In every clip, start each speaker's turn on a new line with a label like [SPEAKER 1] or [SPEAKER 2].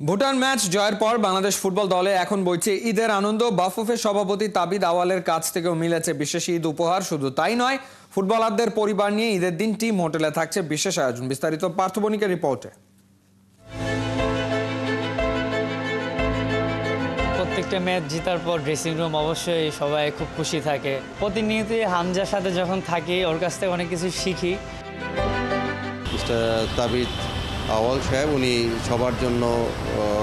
[SPEAKER 1] Bhutan match জয়ের পর Bangladesh football দলে এখন বইছে ঈদের আনন্দ। বাফুফের সভাপতি তাবিদ আওয়ালের কাছ থেকেও মিলেছে বিশেষ ঈদ উপহার। শুধু তাই নয়, ফুটবলারদের পরিবার নিয়ে ঈদের দিন টিম হোটেলে থাকছে বিশেষ আয়োজন। বিস্তারিত পার্থ বণিকের রিপোর্টে।
[SPEAKER 2] প্রত্যেকটা ম্যাচ জেতার পর ড্রেসিং রুম অবশ্যই সবাই খুব খুশি থাকে। প্রতিনিয়তই হামজার সাথে যখন থাকি ওর কাছ থেকে অনেক কিছু শিখি।
[SPEAKER 3] তাবিদ আওয়াল সাহেব উনি সবার জন্য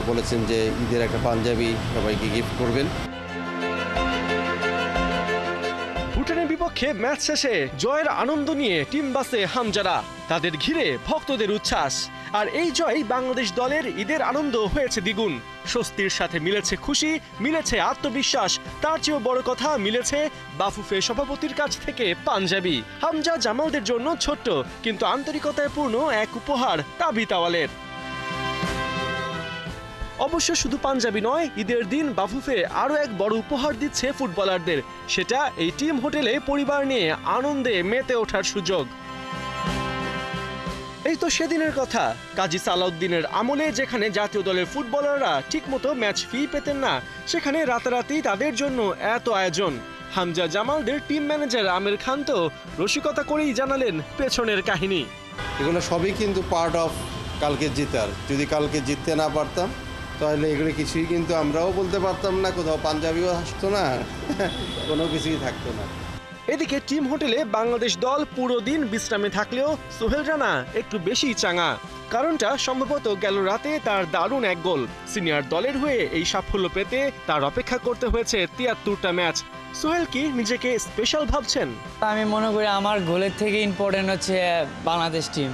[SPEAKER 3] বলেছেন যে ঈদের একটা পাঞ্জাবি সবাইকে গিফট করবেন।
[SPEAKER 4] ভুটানের বিপক্ষে ম্যাচ শেষে জয়ের আনন্দ নিয়ে টিম বাসে হামজারা, তাদের ঘিরে ভক্তদের উচ্ছ্বাস। আর এই জয় বাংলাদেশ দলের ঈদের আনন্দ হয়েছে দ্বিগুণ। স্বস্তির সাথে মিলেছে খুশি, মিলেছে আত্মবিশ্বাস, তার চেয়েও বড় কথা মিলেছে বাফুফে সভাপতির কাছ থেকে পাঞ্জাবি। হামজা জামালদের জন্য ছোট্ট কিন্তু আন্তরিকতায় পূর্ণ এক উপহার তাবিদ আওয়ালের। অবশ্য শুধু পাঞ্জাবি নয়, ঈদের দিন বাফুফে আরও এক বড় উপহার দিচ্ছে ফুটবলারদের। সেটা এই টিম হোটেলে পরিবার নিয়ে আনন্দে মেতে ওঠার সুযোগ। এই তো সেদিনের কথা, কাজী সালাউদ্দিনের আমলে যেখানে জাতীয় দলের ফুটবলাররা ঠিকমতো ম্যাচ ফি পেতেন না, সেখানে রাতারাতি তাদের জন্য এত আয়োজন। হামজা জামালদের টিম ম্যানেজার আমির খান তো রসিকতা করেই জানালেন পেছনের কাহিনী।
[SPEAKER 3] এগুলো সবই কিন্তু পার্ট অফ কালকে জেতার। যদি কালকে জিততে না পারতাম তাহলে এগুলো কিছুই কিন্তু আমরাও বলতে পারতাম না, কোথাও পাঞ্জাবিও আসতো না, কোনো কিছুই থাকতো না।
[SPEAKER 4] এদিকে টিম হোটেলে বাংলাদেশ দল পুরো দিন বিশ্রামে থাকলেও সোহেল রানা একটু বেশি চাঙা। কারণটা সম্ভবত গেল রাতে তার দারুণ এক গোল। সিনিয়র দলের হয়ে এই সাফল্য পেতে তার অপেক্ষা করতে হয়েছে ৭৩টা ম্যাচ। সোহেল কি নিজেকে স্পেশাল ভাবছেন?
[SPEAKER 2] আমি মনে করি আমার গোলের থেকে ইম্পর্টেন্ট হচ্ছে বাংলাদেশ টিম।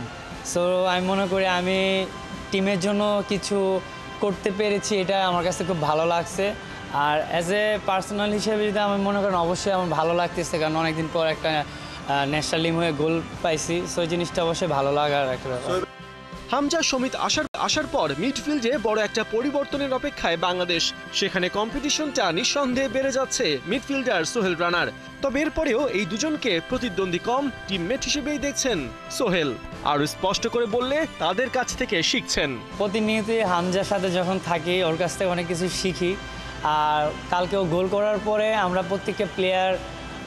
[SPEAKER 2] সো আমি মনে করি আমি টিমের জন্য কিছু করতে পেরেছি, এটা আমার কাছে খুব ভালো লাগছে। আর অ্যাজ এ পার্সোনাল হিসেবে যদি আমি মনে করেন, অবশ্যই আমার ভালো লাগতেছে, কারণ অনেকদিন পর একটা ন্যাশনাল টিম হয়ে গোল পাইছি। সো এই জিনিসটা অবশ্যই ভালো লাগার একটা ব্যাপার।
[SPEAKER 4] হামজা সমিত আসার পর মিডফিল্ডে বড় একটা পরিবর্তনের অপেক্ষায় বাংলাদেশ। সেখানে কম্পিটিশনটা নিঃসন্দেহে বেড়ে যাচ্ছে মিডফিল্ডার সোহেল রানার। তবে এরপরেও এই দুজনকে প্রতিদ্বন্দ্বী কম টিমমেট হিসেবেই দেখছেন সোহেল। আর স্পষ্ট করে বললে তাদের কাছ থেকে শিখছেন।
[SPEAKER 2] প্রতিনিয়তই হামজার সাথে যখন থাকি ওর কাছ থেকে অনেক কিছু শিখি। আর কালকেও গোল করার পরে আমরা প্রত্যেকটা প্লেয়ার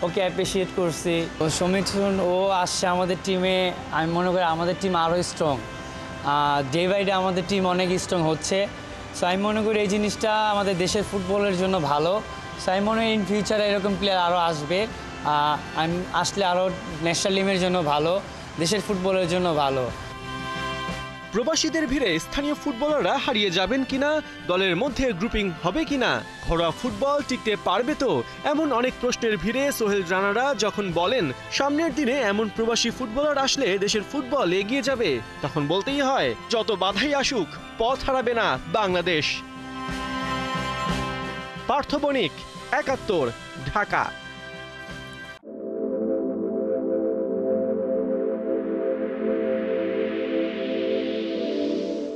[SPEAKER 2] ওকে অ্যাপ্রিসিয়েট করছি। সমিত ও আসছে আমাদের টিমে, আমি মনে করি আমাদের টিম আরও স্ট্রং। ডে বাই ডে আমাদের টিম অনেক স্ট্রং হচ্ছে। সো আমি মনে করি এই জিনিসটা আমাদের দেশের ফুটবলের জন্য ভালো। সো আমি মনে করি ইন ফিউচারে এরকম প্লেয়ার আরও আসবে। আমি আসলে আরও ন্যাশনাল টিমের জন্য ভালো, দেশের ফুটবলের জন্য ভালো।
[SPEAKER 4] প্রবাসীদের ভিড়ে স্থানীয় ফুটবলাররা হারিয়ে যাবেন কিনা, দলের মধ্যে গ্রুপিং হবে কিনা, ঘরোয়া ফুটবল টিকতে পারবে তো, এমন অনেক প্রশ্নের ভিড়ে সোহেল রানারা যখন বলেন সামনের দিনে এমন প্রবাসী ফুটবলার আসলে দেশের ফুটবল এগিয়ে যাবে, তখন বলতেই হয় যত বাধাই আসুক পথ হারাবে না বাংলাদেশ। পার্থ বণিক, ৭১, ঢাকা।